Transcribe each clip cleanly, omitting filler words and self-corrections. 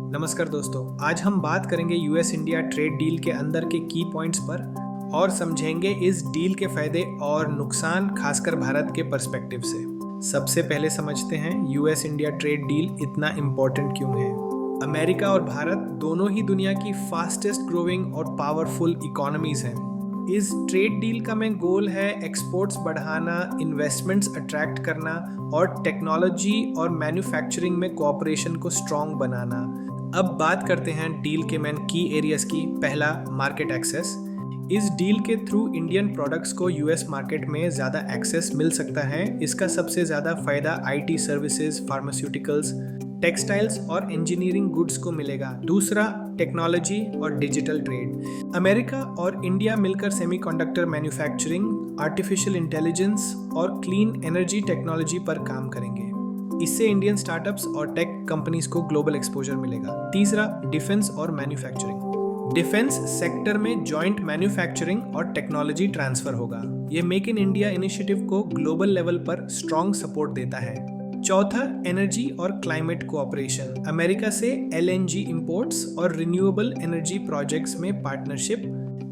नमस्कार दोस्तों, आज हम बात करेंगे यूएस इंडिया ट्रेड डील के अंदर के की पॉइंट्स पर और समझेंगे इस डील के फायदे और नुकसान, खासकर भारत के पर्सपेक्टिव से। सबसे पहले समझते हैं यूएस इंडिया ट्रेड डील इतना इम्पोर्टेंट क्यों है। अमेरिका और भारत दोनों ही दुनिया की फास्टेस्ट ग्रोइंग और पावरफुल इकोनॉमीज हैं। इस ट्रेड डील का मेन गोल है एक्सपोर्ट्स बढ़ाना, इन्वेस्टमेंट्स अट्रैक्ट करना और टेक्नोलॉजी और मैन्युफैक्चरिंग में कोऑपरेशन को स्ट्रॉन्ग बनाना। अब बात करते हैं डील के मेन की एरियाज की। पहला, मार्केट एक्सेस। इस डील के थ्रू इंडियन प्रोडक्ट्स को यूएस मार्केट में ज़्यादा एक्सेस मिल सकता है। इसका सबसे ज़्यादा फायदा आईटी सर्विसेज, फार्मास्यूटिकल्स, टेक्सटाइल्स और इंजीनियरिंग गुड्स को मिलेगा। दूसरा, टेक्नोलॉजी और डिजिटल ट्रेड। अमेरिका और इंडिया मिलकर सेमीकंडक्टर मैन्युफैक्चरिंग, आर्टिफिशियल इंटेलिजेंस और क्लीन एनर्जी टेक्नोलॉजी पर काम करेंगे। इससे इंडियन स्टार्टअप्स और टेक कंपनीज को ग्लोबल एक्सपोजर मिलेगा। तीसरा, डिफेंस और मैन्युफैक्चरिंग। डिफेंस सेक्टर में जॉइंट मैन्युफैक्चरिंग और टेक्नोलॉजी ट्रांसफर होगा। ये मेक इन इंडिया इनिशिएटिव को ग्लोबल लेवल पर स्ट्रॉन्ग सपोर्ट देता है। चौथा, एनर्जी और क्लाइमेट कोऑपरेशन। अमेरिका से एलएनजी इंपोर्ट्स और रिन्यूएबल एनर्जी प्रोजेक्ट्स में पार्टनरशिप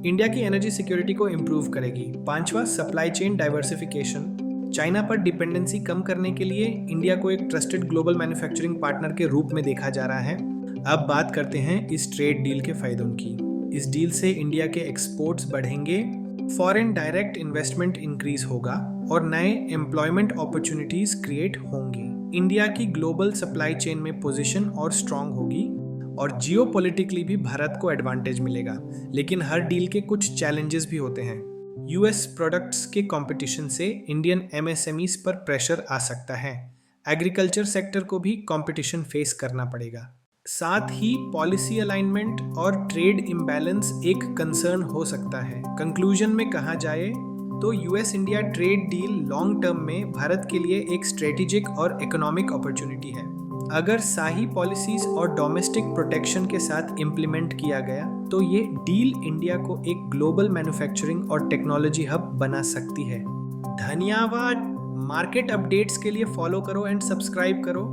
इंडिया की एनर्जी सिक्योरिटी को इंप्रूव करेगी। पांचवा, सप्लाई चेन डाइवर्सिफिकेशन। चाइना पर डिपेंडेंसी कम करने के लिए इंडिया को एक ट्रस्टेड ग्लोबल मैन्युफैक्चरिंग पार्टनर के रूप में देखा जा रहा है। अब बात करते हैं इस ट्रेड डील के फायदों की। इस डील से इंडिया के एक्सपोर्ट्स बढ़ेंगे, फॉरेन डायरेक्ट इन्वेस्टमेंट इंक्रीज होगा और नए एम्प्लॉयमेंट अपॉर्चुनिटीज क्रिएट होंगी। इंडिया की ग्लोबल सप्लाई चेन में पोजीशन और स्ट्रांग होगी और जियोपॉलिटिकली भी भारत को एडवांटेज मिलेगा। लेकिन हर डील के कुछ चैलेंजेस भी होते हैं। यूएस प्रोडक्ट्स के कंपटीशन से इंडियन एमएसएमईज पर प्रेशर आ सकता है। एग्रीकल्चर सेक्टर को भी कंपटीशन फेस करना पड़ेगा। साथ ही पॉलिसी अलाइनमेंट और ट्रेड इम्बैलेंस एक कंसर्न हो सकता है। कंक्लूजन में कहा जाए तो US India trade deal long term में भारत के लिए एक स्ट्रेटेजिक और इकोनॉमिक अपॉर्चुनिटी है। अगर सही पॉलिसीज और डोमेस्टिक प्रोटेक्शन के साथ इम्प्लीमेंट किया गया तो ये डील इंडिया को एक ग्लोबल मैन्युफैक्चरिंग और टेक्नोलॉजी हब बना सकती है। धन्यवाद। मार्केट अपडेट्स के लिए फॉलो करो एंड सब्सक्राइब करो।